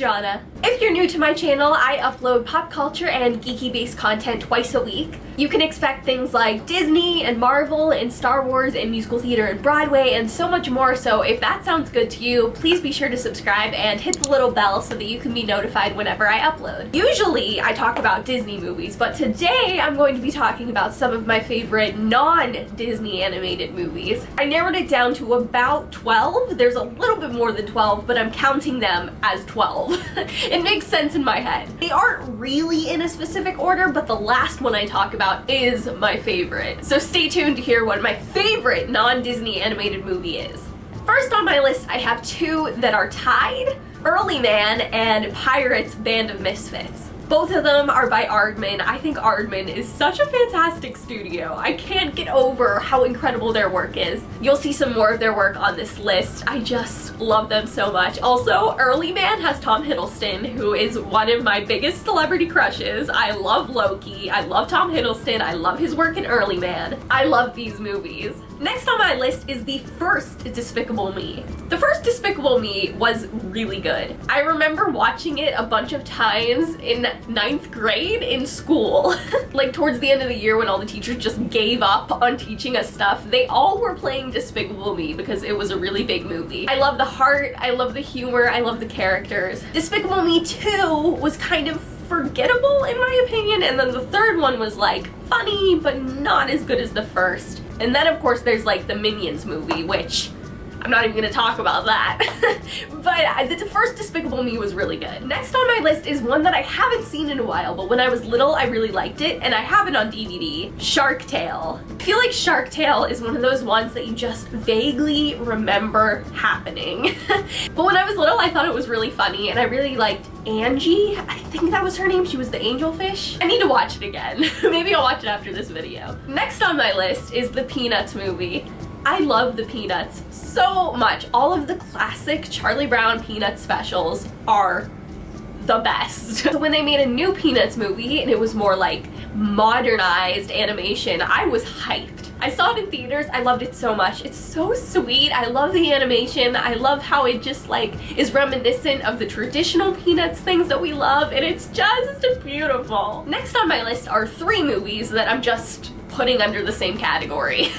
Jona. If you're new to my channel, I upload pop culture and geeky-based content twice a week. You can expect things like Disney and Marvel and Star Wars and musical theater and Broadway and so much more, so if that sounds good to you, please be sure to subscribe and hit the little bell so that you can be notified whenever I upload. Usually I talk about Disney movies, but today I'm going to be talking about some of my favorite non-Disney animated movies. I narrowed it down to about 12. There's a little bit more than 12, but I'm counting them as 12. It makes sense in my head. They aren't really in a specific order, but the last one I talk about is my favorite. So stay tuned to hear what my favorite non-Disney animated movie is. First on my list, I have two that are tied: Early Man and Pirates Band of Misfits. Both of them are by Aardman. I think Aardman is such a fantastic studio. I can't get over how incredible their work is. You'll see some more of their work on this list. I just love them so much. Also, Early Man has Tom Hiddleston, who is one of my biggest celebrity crushes. I love Loki. I love Tom Hiddleston. I love his work in Early Man. I love these movies. Next on my list is the first Despicable Me. The first Despicable Me was really good. I remember watching it a bunch of times in 9th grade in school. Like towards the end of the year when all the teachers just gave up on teaching us stuff, they all were playing Despicable Me because it was a really big movie. I love the heart, I love the humor, I love the characters. Despicable Me 2 was kind of forgettable in my opinion, and then the third one was like funny but not as good as the first. And then of course there's like the Minions movie, which I'm not even gonna talk about that. But the first Despicable Me was really good. Next on my list is one that I haven't seen in a while, but when I was little I really liked it, and I have it on DVD. Shark Tale. I feel like Shark Tale is one of those ones that you just vaguely remember happening. But when I was little I thought it was really funny, and I really liked Angie. I think that was her name. She was the angelfish. I need to watch it again. Maybe I'll watch it after this video. Next on my list is the Peanuts movie. I love the Peanuts so much. All of the classic Charlie Brown Peanuts specials are the best. So when they made a new Peanuts movie and it was more like modernized animation, I was hyped. I saw it in theaters. I loved it so much. It's so sweet. I love the animation. I love how it just like is reminiscent of the traditional Peanuts things that we love, and it's just beautiful. Next on my list are 3 movies that I'm just putting under the same category.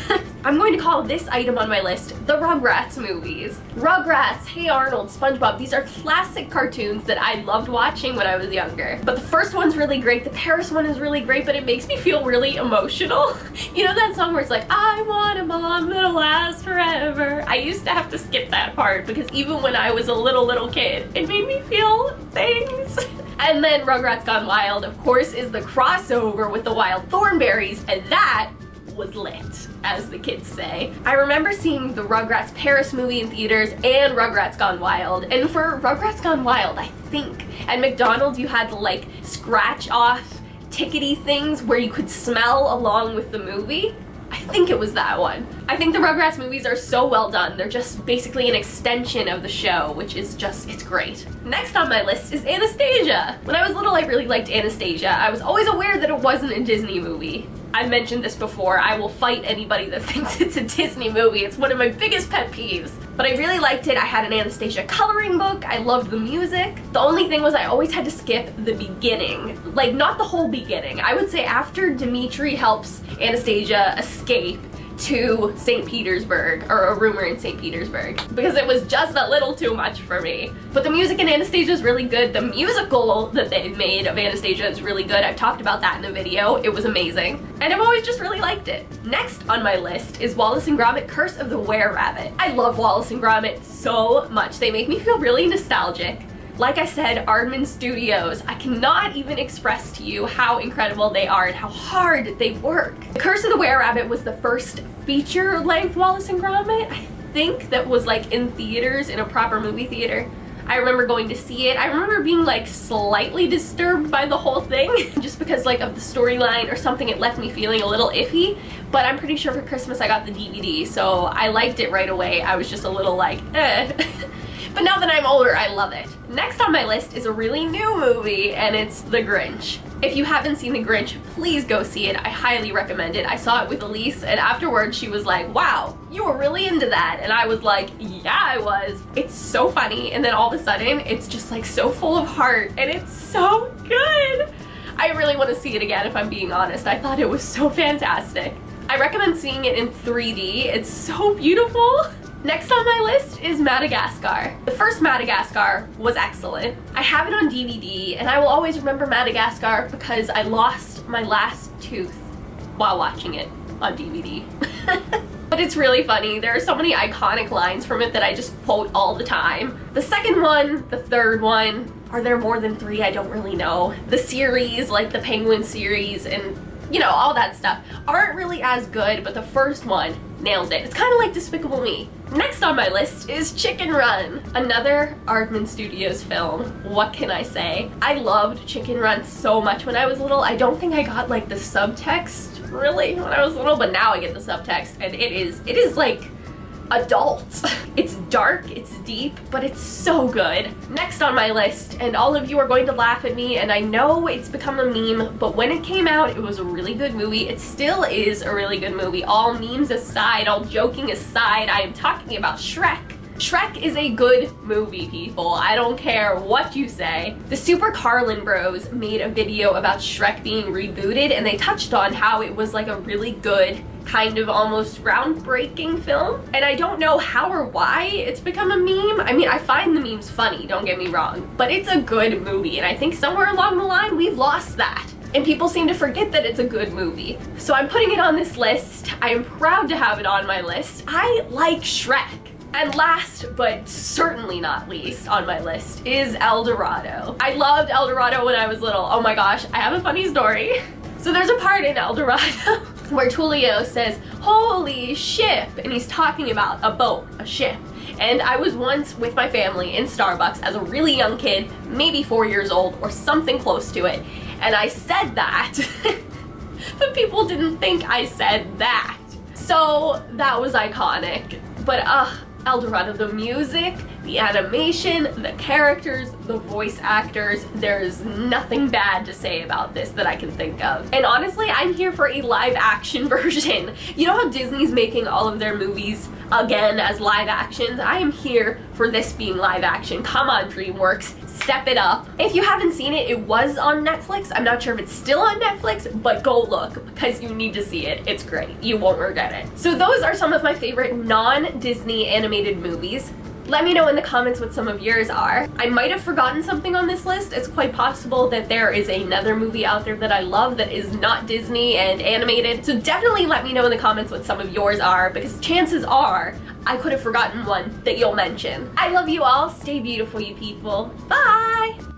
I'm going to call this item on my list the Rugrats movies. Rugrats, Hey Arnold, SpongeBob, these are classic cartoons that I loved watching when I was younger. But the first one's really great, the Paris one is really great, but it makes me feel really emotional. You know that song where it's like, I want a mom that'll last forever? I used to have to skip that part because even when I was a little kid, it made me feel things. And then Rugrats Gone Wild, of course, is the crossover with the Wild Thornberrys, and that was lit, as the kids say. I remember seeing the Rugrats Paris movie in theaters and Rugrats Gone Wild, and for Rugrats Gone Wild, I think at McDonald's you had to like scratch off tickety things where you could smell along with the movie. I think it was that one. I think the Rugrats movies are so well done. They're just basically an extension of the show, which is just, it's great. Next on my list is Anastasia. When I was little, I really liked Anastasia. I was always aware that it wasn't a Disney movie. I've mentioned this before. I will fight anybody that thinks it's a Disney movie. It's one of my biggest pet peeves. But I really liked it. I had an Anastasia coloring book. I loved the music. The only thing was I always had to skip the beginning. Like, not the whole beginning. I would say after Dimitri helps Anastasia escape to St. Petersburg, or a rumor in St. Petersburg, because it was just a little too much for me. But the music in Anastasia is really good. The musical that they made of Anastasia is really good. I've talked about that in a video. It was amazing. And I've always just really liked it. Next on my list is Wallace and Gromit: Curse of the Were-Rabbit. I love Wallace and Gromit so much. They make me feel really nostalgic. Like I said, Aardman Studios, I cannot even express to you how incredible they are and how hard they work. The Curse of the Were-Rabbit was the first feature-length Wallace and Gromit, I think, that was like in theaters, in a proper movie theater. I remember going to see it. I remember being like slightly disturbed by the whole thing just because like of the storyline or something. It left me feeling a little iffy, but I'm pretty sure for Christmas I got the DVD, so I liked it right away. I was just a little like, eh. But now that I'm older, I love it. Next on my list is a really new movie, and it's The Grinch. If you haven't seen The Grinch, please go see it. I highly recommend it. I saw it with Elise, and afterwards she was like, wow, you were really into that. And I was like, yeah, I was. It's so funny, and then all of a sudden, it's just like so full of heart, and it's so good. I really want to see it again, if I'm being honest. I thought it was so fantastic. I recommend seeing it in 3D. It's so beautiful. Next on my list is Madagascar. The first Madagascar was excellent. I have it on DVD, and I will always remember Madagascar because I lost my last tooth while watching it on DVD. But it's really funny. There are so many iconic lines from it that I just quote all the time. The second one, the third one, are there more than 3? I don't really know. The series, like the Penguin series and you know, all that stuff, aren't really as good, but the first one nails it. It's kind of like Despicable Me. Next on my list is Chicken Run, another Aardman Studios film. What can I say? I loved Chicken Run so much when I was little. I don't think I got like the subtext really when I was little, but now I get the subtext, and it is like adult. It's dark, it's deep, but it's so good. Next on my list, and all of you are going to laugh at me, and I know it's become a meme, but when it came out, it was a really good movie. It still is a really good movie. All memes aside, all joking aside, I am talking about Shrek. Shrek is a good movie, people. I don't care what you say. The Super Carlin Bros made a video about Shrek being rebooted, and they touched on how it was like a really good, kind of almost groundbreaking film. And I don't know how or why it's become a meme. I mean, I find the memes funny, don't get me wrong, but it's a good movie, and I think somewhere along the line we've lost that. And people seem to forget that it's a good movie. So I'm putting it on this list. I am proud to have it on my list. I like Shrek. And last, but certainly not least on my list, is El Dorado. I loved El Dorado when I was little. Oh my gosh, I have a funny story. So there's a part in El Dorado where Tulio says, holy ship, and he's talking about a boat, a ship. And I was once with my family in Starbucks as a really young kid, maybe 4 years old or something close to it, and I said that, but people didn't think I said that. So that was iconic. But El Dorado, the music, the animation, the characters, the voice actors, there's nothing bad to say about this that I can think of. And honestly, I'm here for a live action version. You know how Disney's making all of their movies again as live actions? I am here for this being live action. Come on, DreamWorks, step it up. If you haven't seen it, it was on Netflix. I'm not sure if it's still on Netflix, but go look because you need to see it. It's great. You won't regret it. So those are some of my favorite non-Disney animated movies. Let me know in the comments what some of yours are. I might have forgotten something on this list. It's quite possible that there is another movie out there that I love that is not Disney and animated. So definitely let me know in the comments what some of yours are, because chances are I could have forgotten one that you'll mention. I love you all. Stay beautiful, you people. Bye!